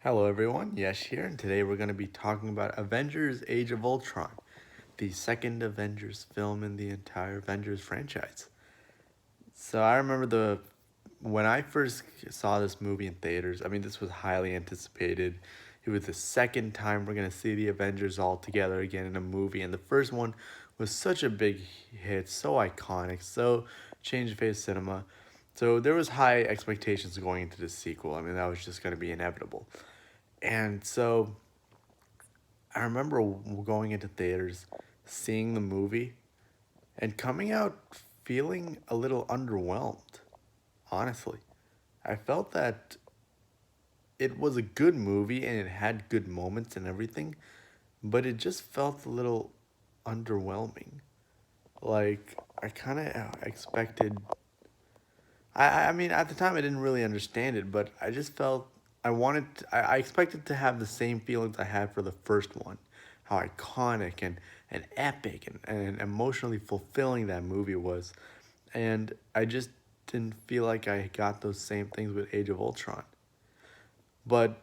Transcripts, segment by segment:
Hello everyone, Yesh here, and today we're going to be talking about Avengers Age of Ultron, the second Avengers film in the entire Avengers franchise. So I remember when I first saw this movie in theaters, this was highly anticipated. It was the second time we're going to see the Avengers all together again in a movie, and the first one was such a big hit, so iconic, so changed the face of cinema. So there was high expectations going into the sequel. That was just going to be inevitable. And so I remember going into theaters, seeing the movie, and coming out feeling a little underwhelmed, honestly. I felt that it was a good movie and it had good moments and everything, but it just felt a little underwhelming. Like, I kind of expected. At the time, I didn't really understand it, but I just felt I expected to have the same feelings I had for the first one, how iconic and epic and emotionally fulfilling that movie was. And I just didn't feel like I got those same things with Age of Ultron. But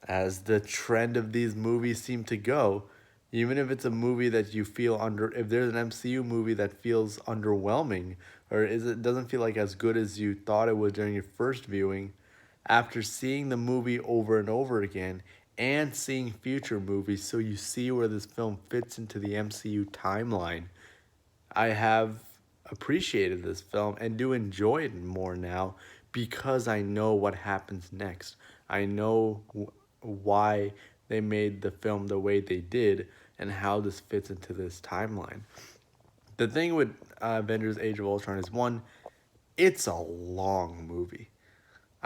as the trend of these movies seem to go, even if it's a movie that you feel if there's an MCU movie that feels underwhelming or it doesn't feel like as good as you thought it was during your first viewing, after seeing the movie over and over again and seeing future movies so you see where this film fits into the MCU timeline, I have appreciated this film and do enjoy it more now because I know what happens next. I know why they made the film the way they did and how this fits into this timeline. The thing with Avengers Age of Ultron is one, it's a long movie.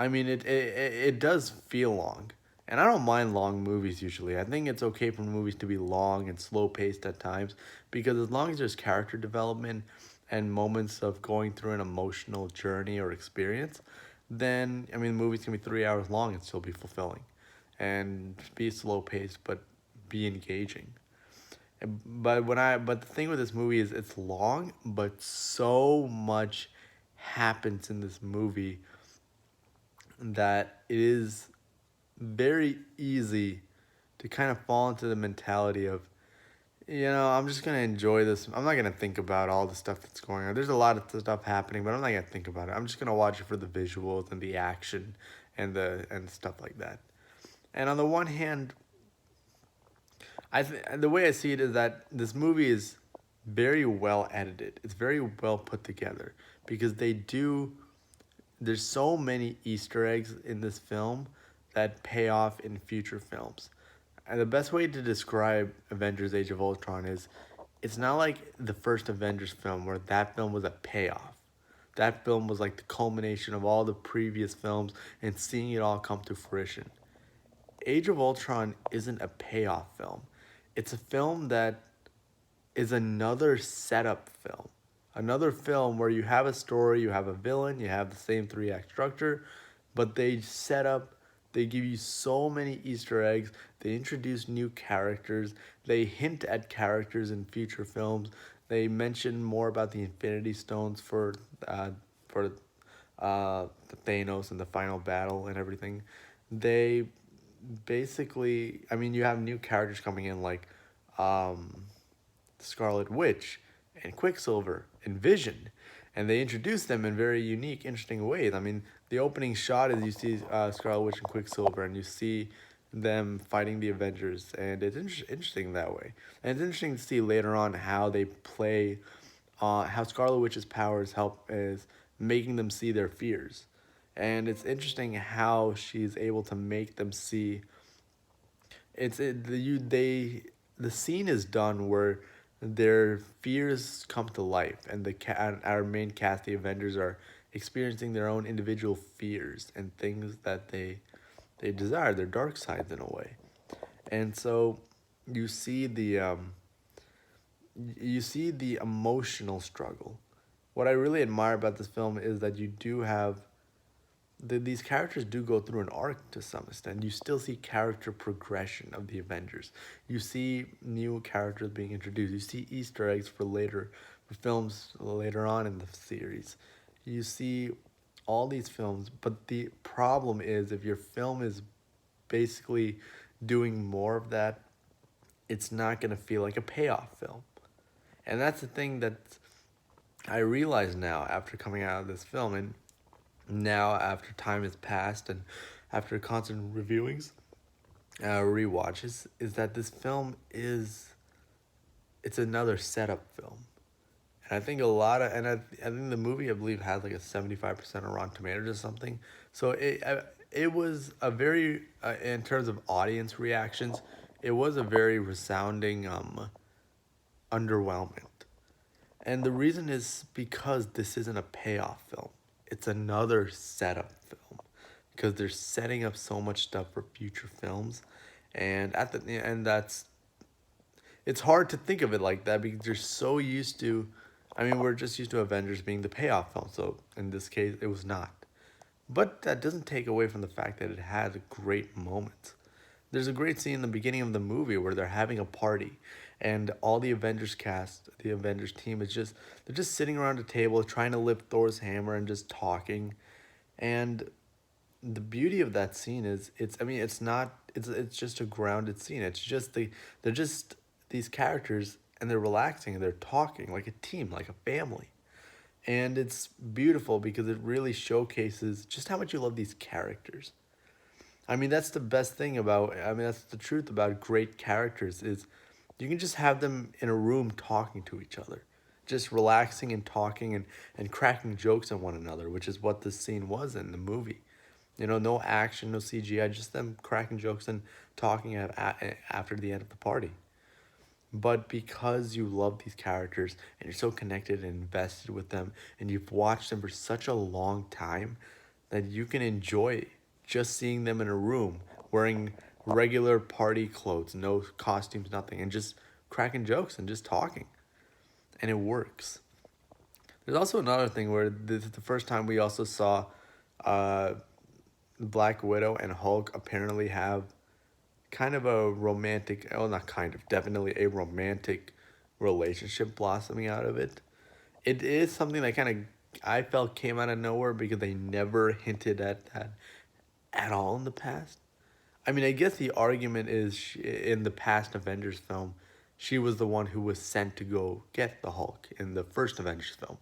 It does feel long. And I don't mind long movies usually. I think it's okay for movies to be long and slow paced at times because as long as there's character development and moments of going through an emotional journey or experience, then the movies can be 3 hours long and still be fulfilling and be slow paced but be engaging. But the thing with this movie is it's long, but so much happens in this movie that it is very easy to kind of fall into the mentality of, I'm just gonna enjoy this. I'm not gonna think about all the stuff that's going on. There's a lot of stuff happening, but I'm not gonna think about it. I'm just gonna watch it for the visuals and the action and stuff like that. And on the one hand, the way I see it is that this movie is very well edited. It's very well put together because there's so many Easter eggs in this film that pay off in future films. And the best way to describe Avengers Age of Ultron is it's not like the first Avengers film where that film was a payoff. That film was like the culmination of all the previous films and seeing it all come to fruition. Age of Ultron isn't a payoff film. It's a film that is another setup film. Another film where you have a story, you have a villain, you have the same three act structure, but they give you so many Easter eggs, they introduce new characters, they hint at characters in future films, they mention more about the Infinity Stones for the Thanos and the final battle and everything. They basically, you have new characters coming in like um, Scarlet Witch and Quicksilver and Vision, and they introduce them in very unique, interesting ways. The opening shot is you see Scarlet Witch and Quicksilver, and you see them fighting the Avengers, and it's interesting that way. And it's interesting to see later on how they play, how Scarlet Witch's powers help is making them see their fears, and it's interesting how she's able to make them see it's it, the you they the scene is done where their fears come to life and our main cast, the Avengers, are experiencing their own individual fears and things that they desire, their dark sides in a way. And so you see the emotional struggle. What I really admire about this film is that you do have these characters do go through an arc to some extent. You still see character progression of the Avengers. You see new characters being introduced. You see Easter eggs for films later on in the series. You see all these films, but the problem is if your film is basically doing more of that, it's not going to feel like a payoff film. And that's the thing that I realize now after coming out of this film, and now after time has passed and after constant reviewings, rewatches, is that this film is, it's another setup film. And I think a lot of, and I think the movie, I believe, has like a 75% on Rotten Tomatoes or something. So it was a very, in terms of audience reactions, it was a very resounding underwhelming. And the reason is because this isn't a payoff film. It's another setup film because they're setting up so much stuff for future films, and that's, it's hard to think of it like that because you're so used to, I mean, we're just used to Avengers being the payoff film. So in this case, it was not. But that doesn't take away from the fact that it had great moments. There's a great scene in the beginning of the movie where they're having a party and all the Avengers cast, the Avengers team is just, they're just sitting around a table trying to lift Thor's hammer and just talking. And the beauty of that scene is it's, I mean, it's not, it's just a grounded scene. It's just they're just these characters and they're relaxing and they're talking like a team, like a family. And it's beautiful because it really showcases just how much you love these characters. I mean, that's the best thing about, I mean, that's the truth about great characters is you can just have them in a room talking to each other, just relaxing and talking and cracking jokes at one another, which is what this scene was in the movie. You know, no action, no CGI, just them cracking jokes and talking after the end of the party. But because you love these characters and you're so connected and invested with them and you've watched them for such a long time that you can enjoy just seeing them in a room wearing regular party clothes, no costumes, nothing, and just cracking jokes and just talking. And it works. There's also another thing where this is the first time we also saw uh, Black Widow and Hulk apparently have kind of a romantic, well, not kind of, definitely a romantic relationship blossoming out of it. It is something that kind of I felt came out of nowhere because they never hinted at that at all in the past. I mean, I guess the argument is in the past Avengers film, she was the one who was sent to go get the Hulk in the first Avengers film.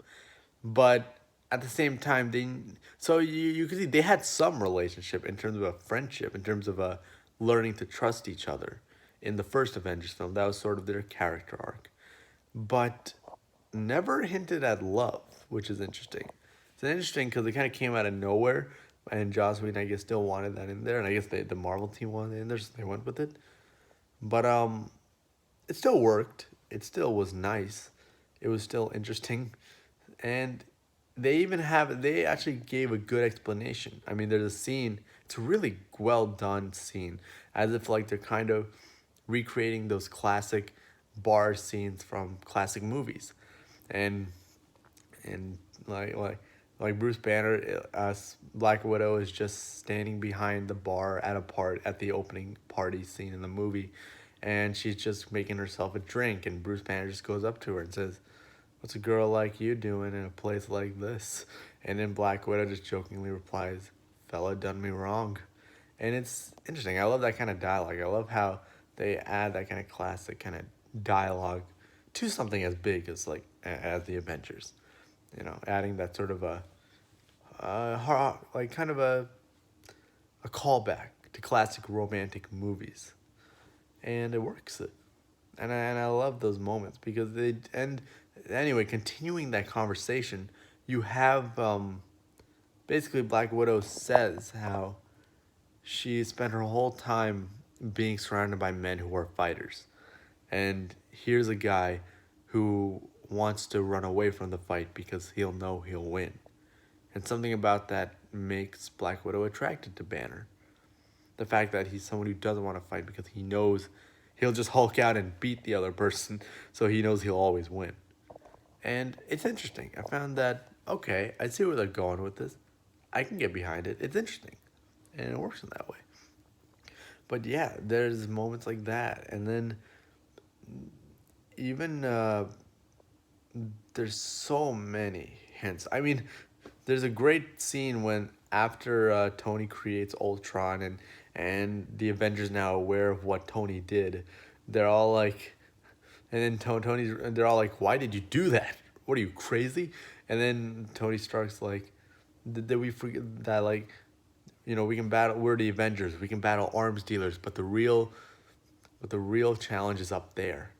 But at the same time, you can see they had some relationship in terms of a friendship, in terms of a learning to trust each other in the first Avengers film. That was sort of their character arc. But never hinted at love, which is interesting. It's interesting because it kind of came out of nowhere, and Joss Whedon, I guess, still wanted that in there, and I guess the Marvel team wanted it in there, so they went with it. But it still worked. It still was nice. It was still interesting, and they actually gave a good explanation. I mean, there's a scene. It's a really well done scene, as if like they're kind of recreating those classic bar scenes from classic movies, and and like Bruce Banner, as Black Widow is just standing behind the bar at the opening party scene in the movie, and she's just making herself a drink, and Bruce Banner just goes up to her and says, "What's a girl like you doing in a place like this?" And then Black Widow just jokingly replies, "Fella done me wrong." And it's interesting. I love that kind of dialogue. I love how they add that kind of classic kind of dialogue to something as big as like as the Avengers. You know, adding that sort of like kind of a callback to classic romantic movies, and it works. And I love those moments because they, and anyway, continuing that conversation, you have basically Black Widow says how she spent her whole time being surrounded by men who are fighters, and here's a guy who wants to run away from the fight because he'll know he'll win. And something about that makes Black Widow attracted to Banner. The fact that he's someone who doesn't want to fight because he knows he'll just Hulk out and beat the other person, so he knows he'll always win. And it's interesting. I found that, okay, I see where they're going with this. I can get behind it. It's interesting. And it works in that way. But yeah, there's moments like that. And then even there's so many hints. I mean, there's a great scene when after Tony creates Ultron and the Avengers now aware of what Tony did, they're all like, and then they're all like, why did you do that? What are you, crazy? And then Tony Stark's like, did we forget that, like, we can battle, we're the Avengers, we can battle arms dealers, but the real challenge is up there.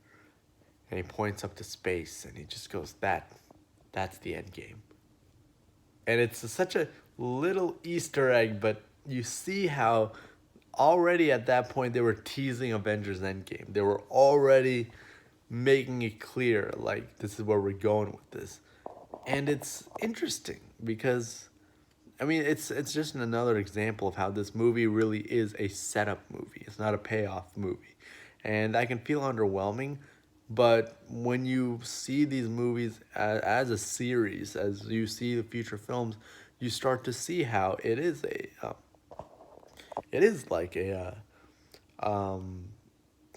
And he points up to space and he just goes, that's the end game. And it's such a little Easter egg, but you see how already at that point they were teasing Avengers Endgame. They were already making it clear, like, this is where we're going with this. And it's interesting because, I mean, it's just another example of how this movie really is a setup movie. It's not a payoff movie. And I can feel underwhelming, but when you see these movies as a series, as you see the future films, you start to see how it is like a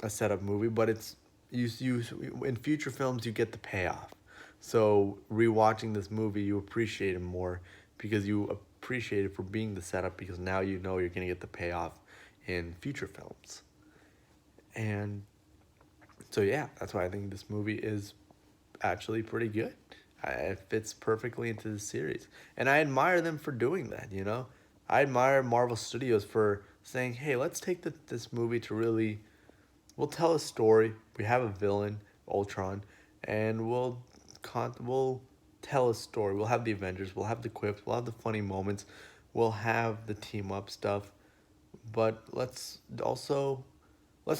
setup movie, but it's you in future films you get the payoff. So rewatching this movie, you appreciate it more because you appreciate it for being the setup, because now you know you're gonna get the payoff in future films. And so yeah, that's why I think this movie is actually pretty good. It fits perfectly into the series, and I admire them for doing that. I admire Marvel Studios for saying, "Hey, let's take this movie to really, we'll tell a story. We have a villain, Ultron, and we'll tell a story. We'll have the Avengers. We'll have the quips. We'll have the funny moments. We'll have the team up stuff. But let's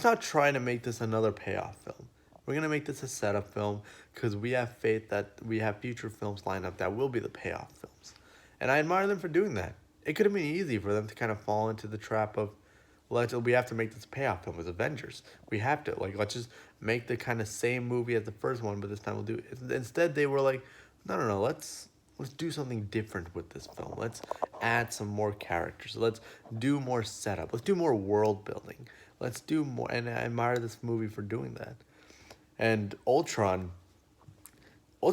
not try to make this another payoff film. We're gonna make this a setup film because we have faith that we have future films lined up that will be the payoff films." And I admire them for doing that. It could have been easy for them to kind of fall into the trap of, we have to make this payoff film as Avengers. We have to, like, let's just make the kind of same movie as the first one, but this time we'll do it. Instead, they were like, no, let's do something different with this film. Let's add some more characters. Let's do more setup. Let's do more world building. Let's do more, and I admire this movie for doing that. And Ultron's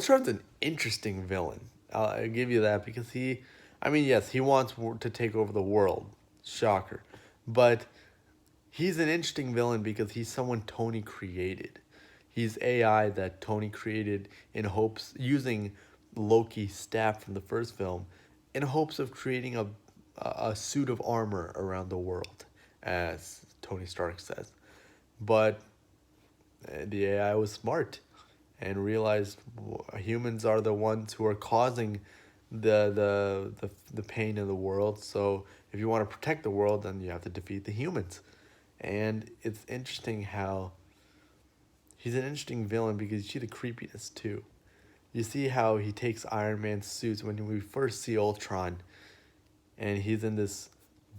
an interesting villain. I'll give you that because yes, he wants to take over the world. Shocker. But he's an interesting villain because he's someone Tony created. He's AI that Tony created in hopes, using Loki's staff from the first film, in hopes of creating a suit of armor around the world, as Tony Stark says. But the AI was smart and realized humans are the ones who are causing the pain in the world. So if you want to protect the world, then you have to defeat the humans. And it's interesting how he's an interesting villain because you see the creepiness too. You see how he takes Iron Man's suits when we first see Ultron, and he's in this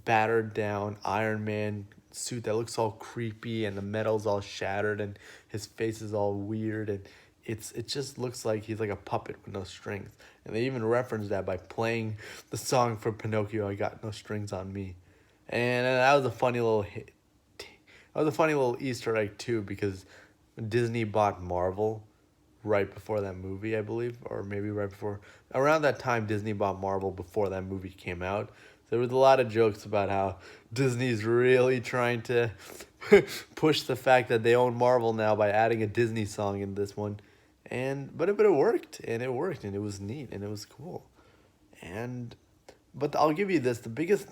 battered down Iron Man suit that looks all creepy, and the metal's all shattered, and his face is all weird, and it just looks like he's like a puppet with no strings. And they even reference that by playing the song for Pinocchio, "I Got No Strings on Me," and that was a funny little hit. That was a funny little Easter egg too, because Disney bought Marvel right before that movie, I believe, or maybe right before, around that time Disney bought Marvel before that movie came out. There was a lot of jokes about how Disney's really trying to push the fact that they own Marvel now by adding a Disney song in this one. But it worked, and it was neat, and it was cool. But I'll give you this, the biggest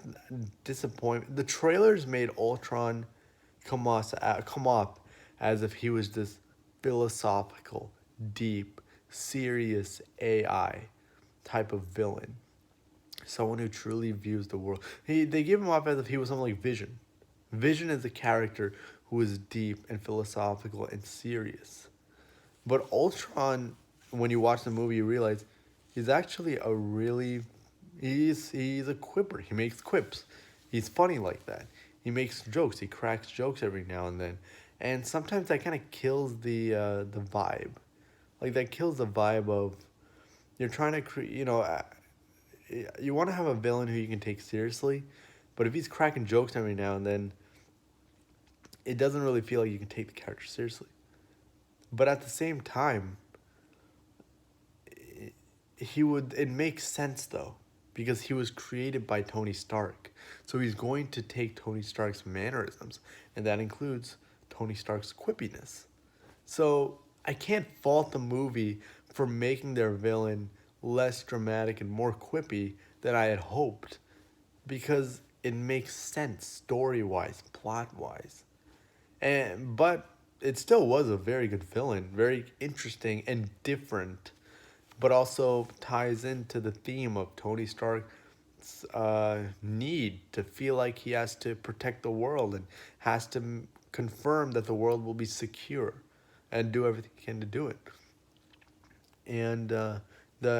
disappointment, the trailers made Ultron come off as if he was this philosophical, deep, serious AI type of villain. Someone who truly views the world. They give him off as if he was something like Vision. Vision is a character who is deep and philosophical and serious. But Ultron, when you watch the movie, you realize he's actually he's a quipper. He makes quips. He's funny like that. He makes jokes. He cracks jokes every now and then. And sometimes that kind of kills the vibe. Like, that kills the vibe of, you're trying to create, you want to have a villain who you can take seriously, but if he's cracking jokes every now and then, it doesn't really feel like you can take the character seriously. But at the same time, it makes sense though, because he was created by Tony Stark. So he's going to take Tony Stark's mannerisms, and that includes Tony Stark's quippiness. So I can't fault the movie for making their villain less dramatic and more quippy than I had hoped, because it makes sense story wise, plot wise. But it still was a very good villain, very interesting and different, but also ties into the theme of Tony Stark's need to feel like he has to protect the world and has to confirm that the world will be secure and do everything he can to do it. And the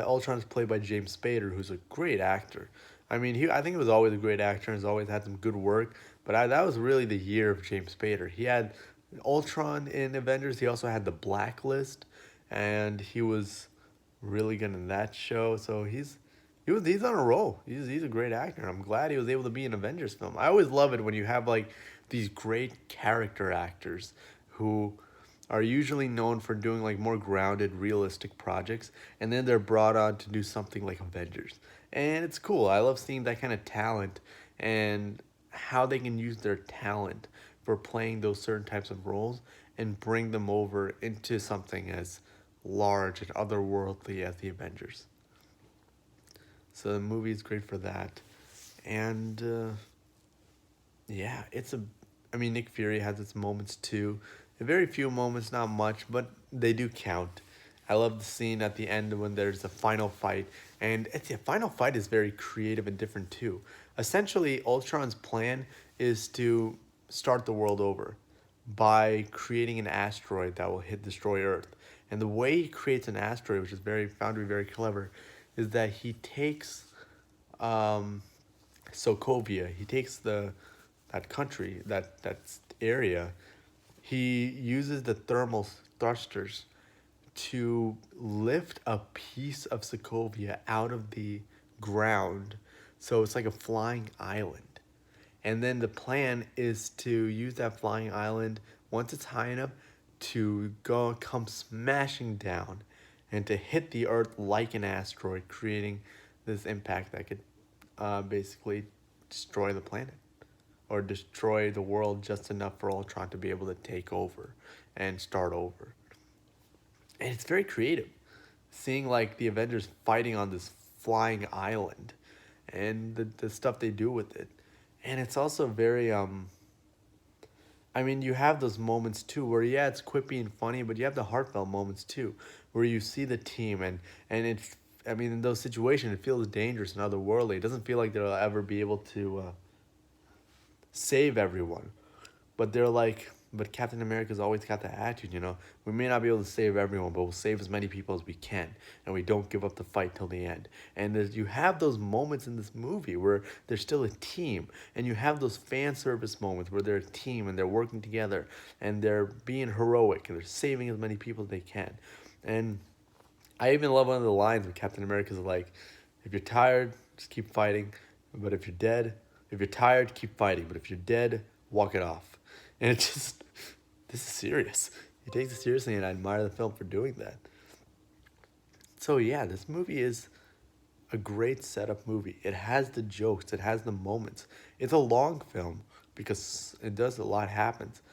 Ultron is played by James Spader, who's a great actor. I mean, I think he was always a great actor and has always had some good work. But that was really the year of James Spader. He had Ultron in Avengers. He also had The Blacklist, and he was really good in that show. So he's on a roll. He's a great actor. I'm glad he was able to be in an Avengers film. I always love it when you have like these great character actors who are usually known for doing like more grounded, realistic projects, and then they're brought on to do something like Avengers. And it's cool. I love seeing that kind of talent and how they can use their talent for playing those certain types of roles and bring them over into something as large and otherworldly as the Avengers. So the movie is great for that. And yeah, I mean, Nick Fury has its moments too. Very few moments, not much, but they do count. I love the scene at the end when there's a final fight, and the final fight is very creative and different too. Essentially, Ultron's plan is to start the world over by creating an asteroid that will destroy Earth. And the way he creates an asteroid, which is very found to be very clever, is that he takes um, Sokovia. He takes that country, that area. He uses the thermal thrusters to lift a piece of Sokovia out of the ground. So it's like a flying island. And then the plan is to use that flying island once it's high enough to come smashing down and to hit the earth like an asteroid, creating this impact that could basically destroy the planet or destroy the world just enough for Ultron to be able to take over and start over. And it's very creative, seeing like the Avengers fighting on this flying island and the stuff they do with it. And it's also very I mean, you have those moments too where yeah, it's quippy and funny, but you have the heartfelt moments too, where you see the team and it's I mean, in those situations, it feels dangerous and otherworldly. It doesn't feel like they'll ever be able to save everyone, but they're like, but Captain America's always got that attitude, you know. We may not be able to save everyone, but we'll save as many people as we can, and we don't give up the fight till the end. And you have those moments in this movie where they're still a team, and you have those fan service moments where they're a team and they're working together and they're being heroic and they're saving as many people as they can. And I even love one of the lines where Captain America's like, "If you're tired, just keep fighting, but if you're dead, if you're tired, keep fighting, but if you're dead, walk it off." And it's just, this is serious. He takes it seriously, and I admire the film for doing that. So yeah, this movie is a great setup movie. It has the jokes, it has the moments. It's a long film because it does a lot happens,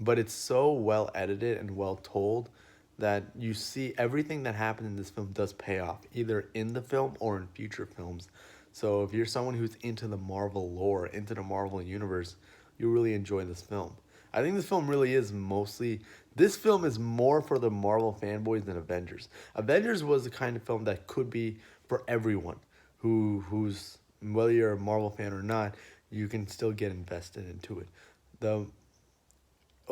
but it's so well edited and well told that you see everything that happened in this film does pay off, either in the film or in future films. So if you're someone who's into the Marvel lore, into the Marvel universe, you really enjoy this film. I think this film really is mostly. This film is more for the Marvel fanboys than Avengers. Avengers was the kind of film that could be for everyone, who's whether you're a Marvel fan or not, you can still get invested into it. The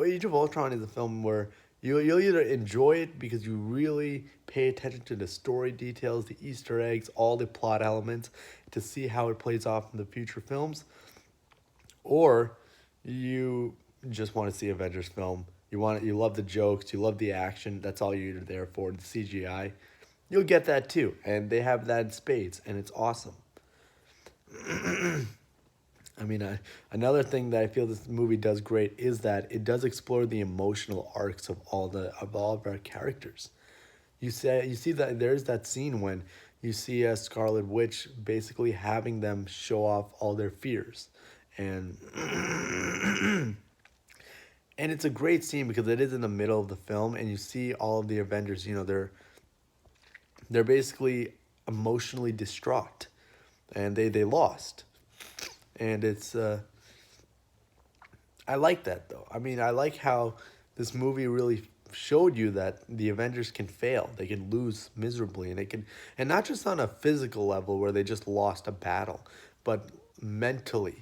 Age of Ultron is a film where you'll either enjoy it because you really pay attention to the story details, the Easter eggs, all the plot elements, to see how it plays off in the future films, or you just want to see Avengers film. You love the jokes, you love the action. That's all you're there for. The CGI, you'll get that too, and they have that in spades, and it's awesome. I mean, another thing that I feel this movie does great is that it does explore the emotional arcs of all of our characters. You see that there's that scene when you see a Scarlet Witch basically having them show off all their fears. And and it's a great scene because it is in the middle of the film and you see all of the Avengers, they're basically emotionally distraught and they lost. And it's I like that though. I mean, I like how this movie really showed you that the Avengers can fail. They can lose miserably and and not just on a physical level where they just lost a battle, but mentally.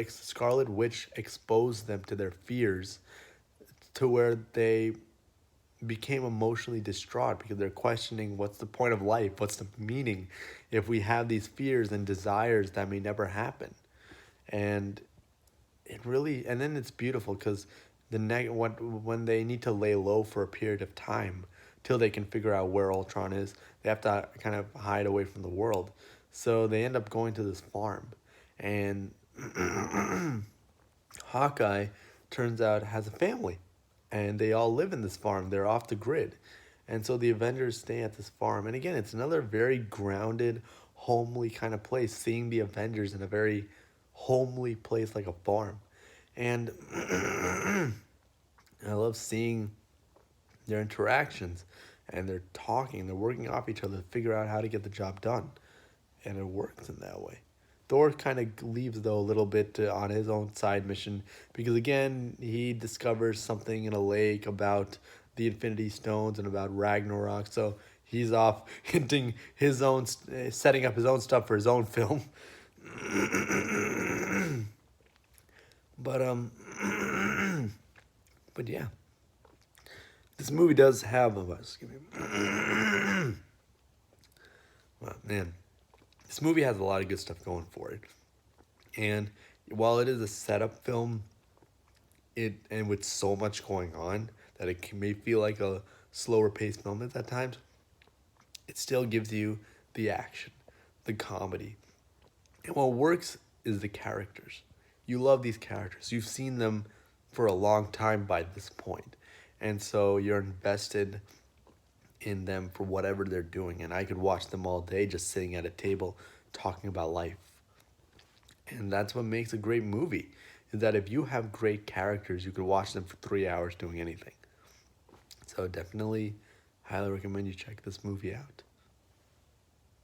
Scarlet Witch exposed them to their fears to where they became emotionally distraught because they're questioning what's the point of life? What's the meaning if we have these fears and desires that may never happen? And and then it's beautiful because when they need to lay low for a period of time till they can figure out where Ultron is, they have to kind of hide away from the world. So they end up going to this farm, and Hawkeye turns out has a family, and they all live in this farm. They're off the grid, and so the Avengers stay at this farm. And again, it's another very grounded, homely kind of place. Seeing the Avengers in a very homely place like a farm, and I love seeing their interactions, and they're talking, they're working off each other to figure out how to get the job done, and it works in that way. Thor kind of leaves though a little bit on his own side mission because again he discovers something in a lake about the Infinity Stones and about Ragnarok. So he's off hinting setting up his own stuff for his own film. But but yeah, this movie does have a excuse me. Well, man, this movie has a lot of good stuff going for it. And while it is a setup film, and with so much going on that may feel like a slower paced film at times, it still gives you the action, the comedy. And what works is the characters. You love these characters. You've seen them for a long time by this point. And so you're invested in them for whatever they're doing. And I could watch them all day just sitting at a table talking about life. And that's what makes a great movie, is that if you have great characters, you could watch them for 3 hours doing anything. So definitely highly recommend you check this movie out.